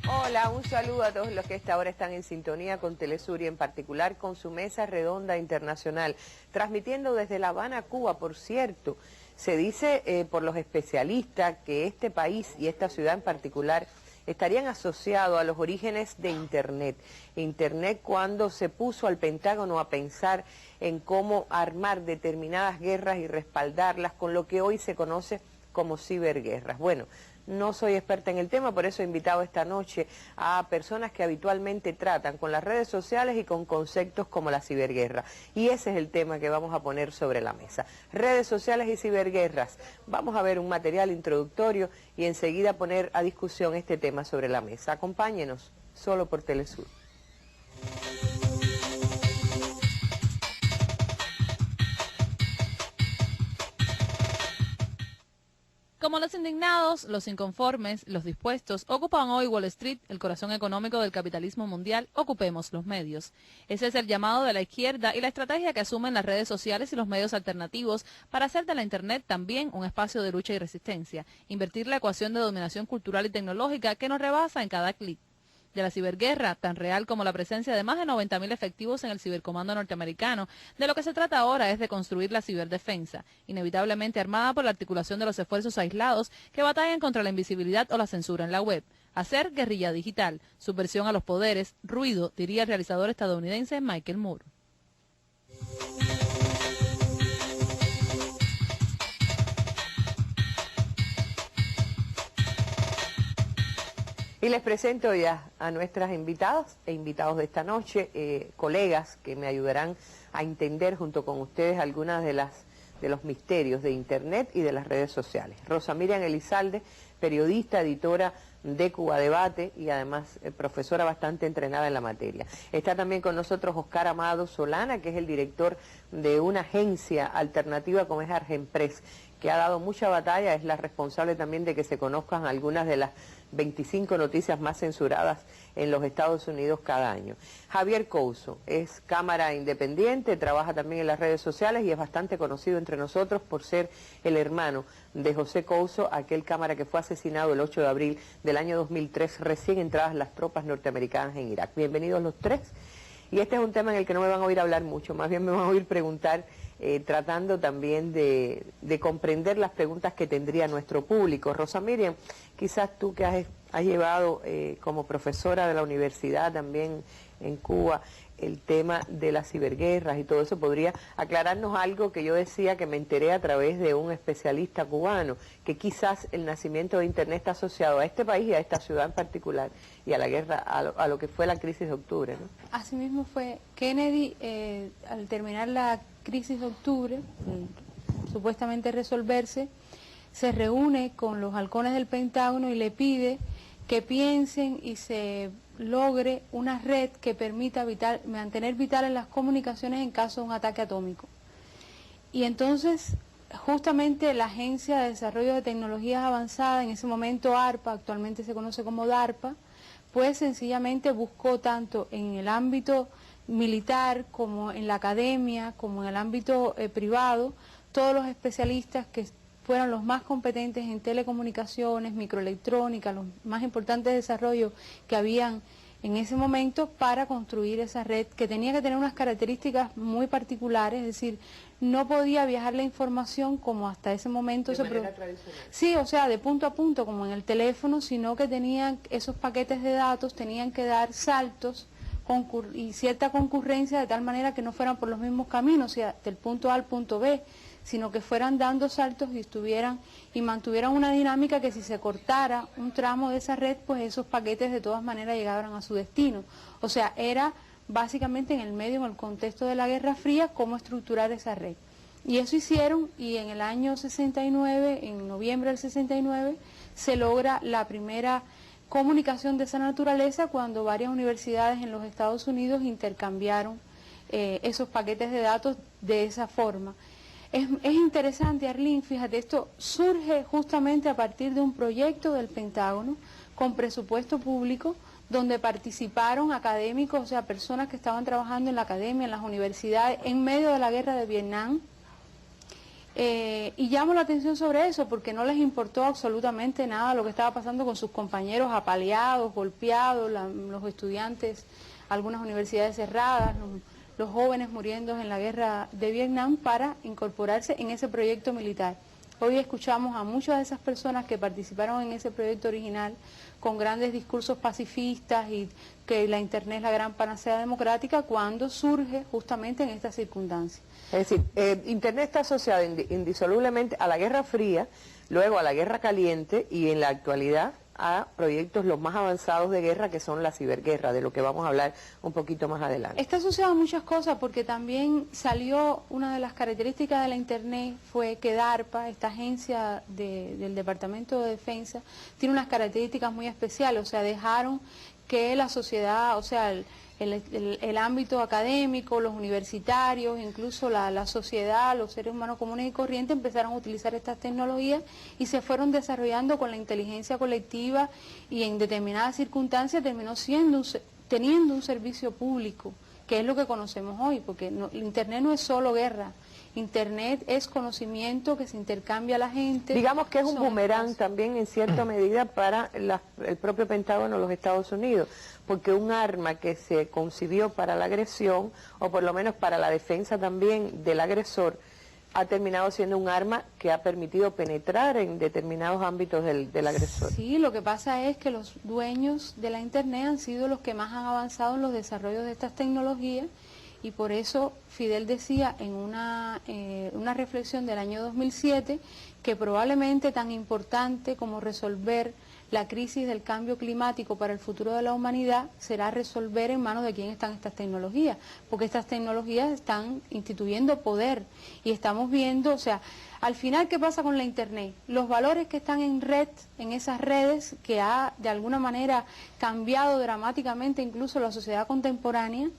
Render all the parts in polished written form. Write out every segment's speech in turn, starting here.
Hola, un saludo a todos los que a esta hora están en sintonía con Telesur y en particular con su mesa redonda internacional, transmitiendo desde La Habana, Cuba, por cierto. Se dice por los especialistas que este país y esta ciudad en particular estarían asociados a los orígenes de Internet. Internet cuando se puso al Pentágono a pensar en cómo armar determinadas guerras y respaldarlas con lo que hoy se conoce como ciberguerras. Bueno, no soy experta en el tema, por eso he invitado esta noche a personas que habitualmente tratan con las redes sociales y con conceptos como la ciberguerra. Y ese es el tema que vamos a poner sobre la mesa. Redes sociales y ciberguerras. Vamos a ver un material introductorio y enseguida poner a discusión este tema sobre la mesa. Acompáñenos, solo por Telesur. Como los indignados, los inconformes, los dispuestos, ocupan hoy Wall Street, el corazón económico del capitalismo mundial, ocupemos los medios. Ese es el llamado de la izquierda y la estrategia que asumen las redes sociales y los medios alternativos para hacer de la Internet también un espacio de lucha y resistencia, invertir la ecuación de dominación cultural y tecnológica que nos rebasa en cada clic. De la ciberguerra, tan real como la presencia de más de 90.000 efectivos en el cibercomando norteamericano, de lo que se trata ahora es de construir la ciberdefensa, inevitablemente armada por la articulación de los esfuerzos aislados que batallan contra la invisibilidad o la censura en la web. Hacer guerrilla digital, subversión a los poderes, ruido, diría el realizador estadounidense Michael Moore. Y les presento ya a nuestras invitadas e invitados de esta noche, colegas que me ayudarán a entender junto con ustedes algunas de los misterios de Internet y de las redes sociales. Rosa Miriam Elizalde, periodista, editora de Cuba Debate y además profesora bastante entrenada en la materia. Está también con nosotros Oscar Amado Solana, que es el director de una agencia alternativa como es Argenpress, que ha dado mucha batalla, es la responsable también de que se conozcan algunas de las 25 noticias más censuradas en los Estados Unidos cada año. Javier Couso es cámara independiente, trabaja también en las redes sociales y es bastante conocido entre nosotros por ser el hermano de José Couso, aquel cámara que fue asesinado el 8 de abril del año 2003, recién entradas las tropas norteamericanas en Irak. Bienvenidos los tres. Y este es un tema en el que no me van a oír hablar mucho, más bien me van a oír preguntar, tratando también de comprender las preguntas que tendría nuestro público. Rosa Miriam, quizás tú que has llevado como profesora de la universidad también en Cuba el tema de las ciberguerras y todo eso, ¿podría aclararnos algo que yo decía que me enteré a través de un especialista cubano, que quizás el nacimiento de Internet está asociado a este país y a esta ciudad en particular y a la guerra, a lo que fue la crisis de octubre, ¿no? Así mismo fue. Kennedy, al terminar la crisis de octubre, supuestamente resolverse, se reúne con los halcones del Pentágono y le pide que piensen y se logre una red que permita mantener vitales las comunicaciones en caso de un ataque atómico. Y entonces, justamente la Agencia de Desarrollo de Tecnologías Avanzadas, en ese momento ARPA, actualmente se conoce como DARPA, pues sencillamente buscó tanto en el ámbito militar como en la academia, como en el ámbito privado, todos los especialistas que fueron los más competentes en telecomunicaciones, microelectrónica, los más importantes desarrollos que habían en ese momento para construir esa red que tenía que tener unas características muy particulares, es decir, no podía viajar la información como hasta ese momento de manera tradicional. Sí, o sea, de punto a punto como en el teléfono, sino que tenían esos paquetes de datos, tenían que dar saltos y cierta concurrencia de tal manera que no fueran por los mismos caminos, o sea, del punto A al punto B, sino que fueran dando saltos y mantuvieran una dinámica que si se cortara un tramo de esa red, pues esos paquetes de todas maneras llegaran a su destino. O sea, era básicamente en el medio, en el contexto de la Guerra Fría, cómo estructurar esa red. Y eso hicieron, y en el año 69, en noviembre del 69, se logra la primera comunicación de esa naturaleza cuando varias universidades en los Estados Unidos intercambiaron esos paquetes de datos de esa forma. Es interesante, Arlene, fíjate, esto surge justamente a partir de un proyecto del Pentágono con presupuesto público, donde participaron académicos, o sea, personas que estaban trabajando en la academia, en las universidades, en medio de la guerra de Vietnam. Y llamo la atención sobre eso porque no les importó absolutamente nada lo que estaba pasando con sus compañeros apaleados, golpeados, los estudiantes, algunas universidades cerradas, los jóvenes muriendo en la guerra de Vietnam para incorporarse en ese proyecto militar. Hoy escuchamos a muchas de esas personas que participaron en ese proyecto original con grandes discursos pacifistas y que la Internet es la gran panacea democrática cuando surge justamente en estas circunstancias. Es decir, Internet está asociado indisolublemente a la Guerra Fría, luego a la Guerra Caliente y en la actualidad a proyectos los más avanzados de guerra que son la ciberguerra, de lo que vamos a hablar un poquito más adelante. Está asociado a muchas cosas porque también salió, una de las características de la Internet fue que DARPA, esta agencia del Departamento de Defensa, tiene unas características muy especiales, o sea, dejaron que la sociedad, o sea, el ámbito académico, los universitarios, incluso la sociedad, los seres humanos comunes y corrientes empezaron a utilizar estas tecnologías y se fueron desarrollando con la inteligencia colectiva y en determinadas circunstancias terminó teniendo un servicio público, que es lo que conocemos hoy, porque Internet no es solo guerra. Internet es conocimiento que se intercambia a la gente. Digamos que es un boomerang también en cierta medida para el propio Pentágono de los Estados Unidos, porque un arma que se concibió para la agresión, o por lo menos para la defensa también del agresor, ha terminado siendo un arma que ha permitido penetrar en determinados ámbitos del agresor. Sí, lo que pasa es que los dueños de la Internet han sido los que más han avanzado en los desarrollos de estas tecnologías. Y por eso Fidel decía en una reflexión del año 2007 que probablemente tan importante como resolver la crisis del cambio climático para el futuro de la humanidad será resolver en manos de quién están estas tecnologías, porque estas tecnologías están instituyendo poder y estamos viendo, o sea, al final, ¿qué pasa con la Internet? Los valores que están en red, en esas redes, que ha de alguna manera cambiado dramáticamente incluso la sociedad contemporánea,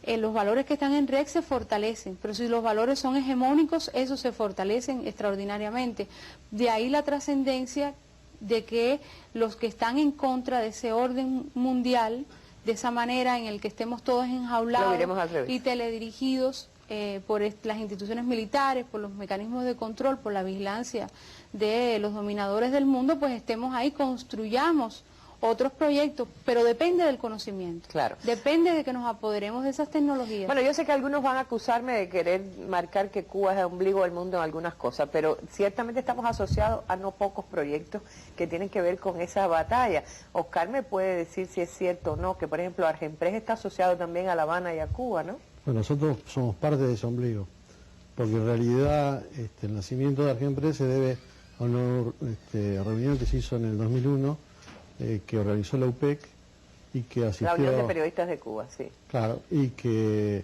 los valores que están en red se fortalecen, pero si los valores son hegemónicos, esos se fortalecen extraordinariamente. De ahí la trascendencia de que los que están en contra de ese orden mundial, de esa manera en el que estemos todos enjaulados y teledirigidos por las instituciones militares, por los mecanismos de control, por la vigilancia de los dominadores del mundo, pues estemos ahí, construyamos otros proyectos, pero depende del conocimiento. Claro. Depende de que nos apoderemos de esas tecnologías. Bueno, yo sé que algunos van a acusarme de querer marcar que Cuba es el ombligo del mundo en algunas cosas, pero ciertamente estamos asociados a no pocos proyectos que tienen que ver con esa batalla. Oscar me puede decir si es cierto o no, que por ejemplo Argenpress está asociado también a La Habana y a Cuba, ¿no? Bueno, nosotros somos parte de ese ombligo, porque en realidad el nacimiento de Argenpress se debe a una reunión que se hizo en el 2001, que organizó la UPEC y que asistió... La Unión de Periodistas de Cuba, sí. Claro, y que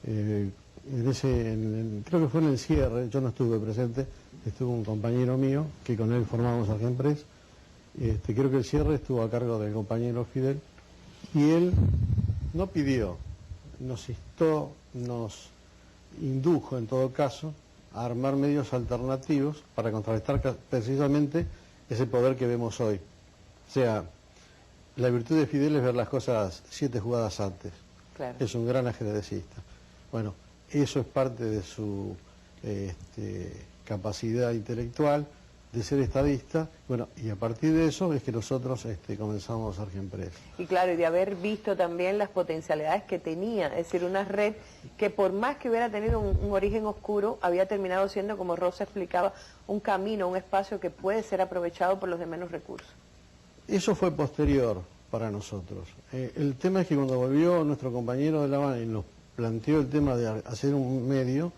creo que fue en el cierre, yo no estuve presente, estuvo un compañero mío, que con él formamos Argenpress, creo que el cierre estuvo a cargo del compañero Fidel, y él no pidió, nos instó, nos indujo en todo caso a armar medios alternativos para contrarrestar precisamente ese poder que vemos hoy. O sea, la virtud de Fidel es ver las cosas 7 jugadas antes. Claro. Es un gran ajedrecista. Bueno, eso es parte de su capacidad intelectual, de ser estadista. Bueno, y a partir de eso es que nosotros comenzamos Argenpress. Y claro, y de haber visto también las potencialidades que tenía, es decir, una red que por más que hubiera tenido un origen oscuro, había terminado siendo, como Rosa explicaba, un camino, un espacio que puede ser aprovechado por los de menos recursos. Eso fue posterior para nosotros. El tema es que cuando volvió nuestro compañero de La Habana y nos planteó el tema de hacer un medio,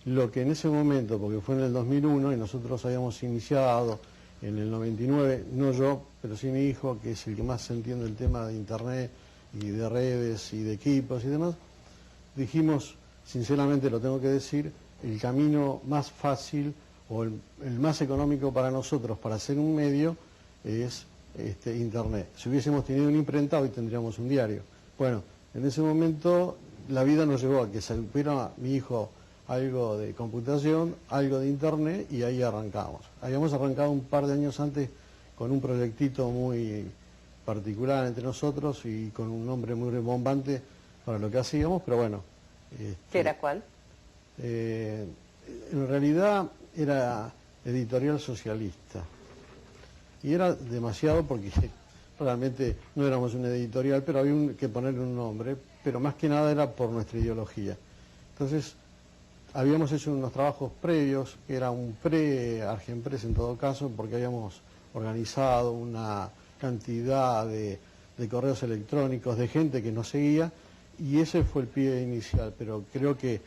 lo que en ese momento, porque fue en el 2001 y nosotros habíamos iniciado en el 99, no yo, pero sí mi hijo, que es el que más se entiende el tema de Internet y de redes y de equipos y demás, dijimos, sinceramente lo tengo que decir, el camino más fácil o el más económico para nosotros para hacer un medio es Internet. Si hubiésemos tenido una imprenta, hoy tendríamos un diario. Bueno, en ese momento la vida nos llevó a que supiera mi hijo algo de computación, algo de Internet, y ahí arrancamos. Habíamos arrancado un par de años antes con un proyectito muy particular entre nosotros y con un nombre muy rimbombante para lo que hacíamos, pero bueno. ¿Qué era cuál? En realidad era Editorial Socialista. Y era demasiado porque realmente no éramos una editorial, pero había que ponerle un nombre, pero más que nada era por nuestra ideología. Entonces, habíamos hecho unos trabajos previos, que era un pre-Argenpress en todo caso, porque habíamos organizado una cantidad de correos electrónicos, de gente que nos seguía, y ese fue el pie inicial, pero creo que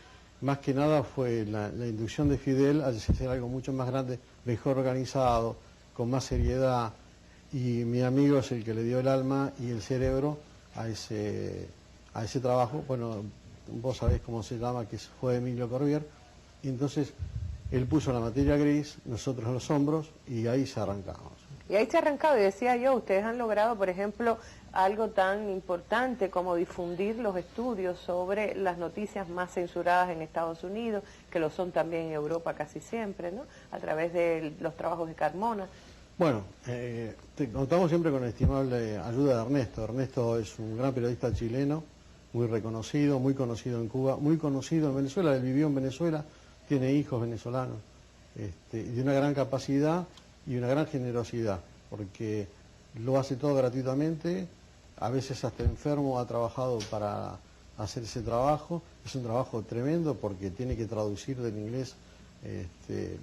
más que nada fue la inducción de Fidel a hacer algo mucho más grande, mejor organizado, con más seriedad, y mi amigo es el que le dio el alma y el cerebro a ese trabajo. Bueno, vos sabés cómo se llama, que fue Emilio Corbier, y entonces él puso la materia gris, nosotros los hombros, y ahí se arrancamos. Y ahí se ha arrancado, y decía yo, ustedes han logrado, por ejemplo, algo tan importante como difundir los estudios sobre las noticias más censuradas en Estados Unidos, que lo son también en Europa casi siempre, ¿no? A través de los trabajos de Carmona. Bueno, contamos siempre con la estimable ayuda de Ernesto. Ernesto es un gran periodista chileno, muy reconocido, muy conocido en Cuba, muy conocido en Venezuela. Él vivió en Venezuela, tiene hijos venezolanos, de una gran capacidad y una gran generosidad, porque lo hace todo gratuitamente, a veces hasta enfermo ha trabajado para hacer ese trabajo. Es un trabajo tremendo porque tiene que traducir del inglés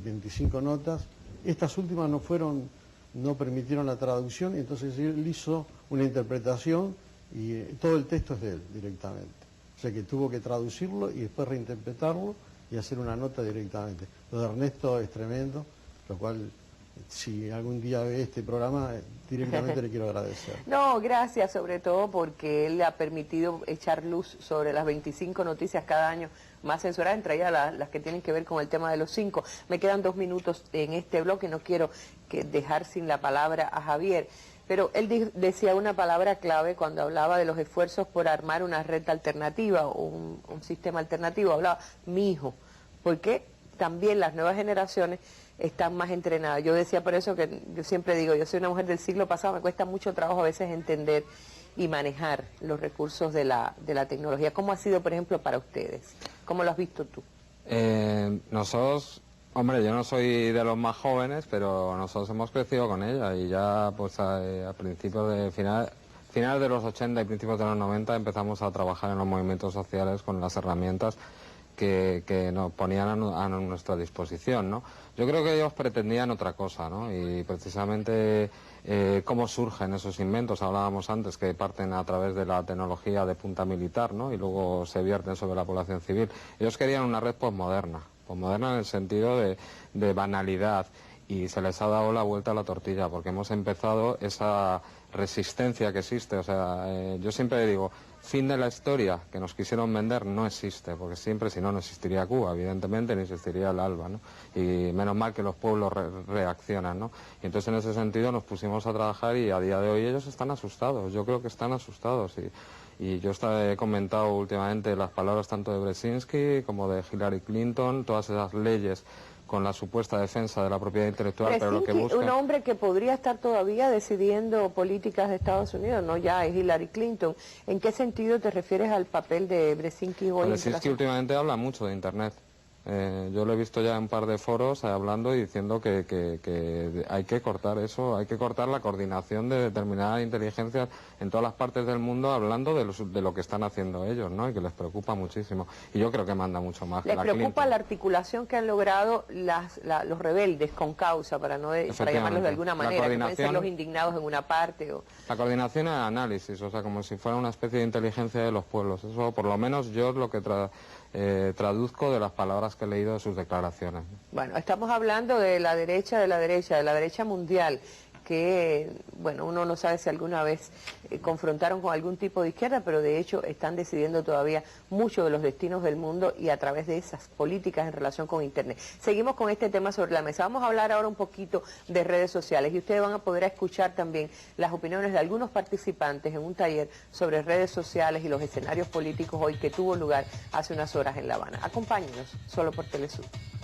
25 notas. Estas últimas no permitieron la traducción, y entonces él hizo una interpretación y todo el texto es de él directamente. O sea que tuvo que traducirlo y después reinterpretarlo y hacer una nota directamente. Lo de Ernesto es tremendo, lo cual, si algún día ve este programa, directamente le quiero agradecer. No, gracias, sobre todo porque él le ha permitido echar luz sobre las 25 noticias cada año más censuradas, entre ellas las que tienen que ver con el tema de los 5. Me quedan 2 minutos en este bloque, no quiero dejar sin la palabra a Javier, pero él decía una palabra clave cuando hablaba de los esfuerzos por armar una red alternativa o un sistema alternativo. Hablaba mi hijo, porque también las nuevas generaciones están más entrenadas. Yo decía por eso que yo siempre digo, yo soy una mujer del siglo pasado, me cuesta mucho trabajo a veces entender y manejar los recursos de la tecnología. ¿Cómo ha sido, por ejemplo, para ustedes? ¿Cómo lo has visto tú? Nosotros, hombre, yo no soy de los más jóvenes, pero nosotros hemos crecido con ella, y ya pues a principios de finales de los 80 y principios de los 90 empezamos a trabajar en los movimientos sociales con las herramientas que nos ponían a nuestra disposición, ¿no? Yo creo que ellos pretendían otra cosa, ¿no? Y precisamente cómo surgen esos inventos, hablábamos antes, que parten a través de la tecnología de punta militar, ¿no? Y luego se vierten sobre la población civil. Ellos querían una red posmoderna en el sentido de banalidad, y se les ha dado la vuelta a la tortilla, porque hemos empezado esa resistencia que existe. O sea, yo siempre digo, fin de la historia que nos quisieron vender no existe, porque siempre, si no, no existiría Cuba, evidentemente, ni existiría el ALBA, ¿no? Y menos mal que los pueblos reaccionan, ¿no? Y entonces en ese sentido nos pusimos a trabajar, y a día de hoy ellos están asustados, yo creo que están asustados, y yo he comentado últimamente las palabras tanto de Brzezinski como de Hillary Clinton, todas esas leyes con la supuesta defensa de la propiedad intelectual, pero lo que busca... Un hombre que podría estar todavía decidiendo políticas de Estados Unidos, no ya es Hillary Clinton. ¿En qué sentido te refieres al papel de Brzezinski hoy? Brzezinski últimamente habla mucho de Internet. Yo lo he visto ya en un par de foros hablando y diciendo que hay que cortar eso, hay que cortar la coordinación de determinadas inteligencias en todas las partes del mundo, hablando de lo que están haciendo ellos, ¿no? Y que les preocupa muchísimo. Y yo creo que manda mucho más. ¿Les preocupa la articulación que han logrado los rebeldes con causa, para llamarlos de alguna manera, que pueden ser los indignados en una parte? La coordinación y el análisis, o sea, como si fuera una especie de inteligencia de los pueblos. Eso, por lo menos, yo es lo que traduzco de las palabras que he leído de sus declaraciones. Bueno, estamos hablando de la derecha mundial, que, bueno, uno no sabe si alguna vez confrontaron con algún tipo de izquierda, pero de hecho están decidiendo todavía mucho de los destinos del mundo, y a través de esas políticas en relación con Internet. Seguimos con este tema sobre la mesa. Vamos a hablar ahora un poquito de redes sociales, y ustedes van a poder escuchar también las opiniones de algunos participantes en un taller sobre redes sociales y los escenarios políticos hoy, que tuvo lugar hace unas horas en La Habana. Acompáñenos, solo por Telesur.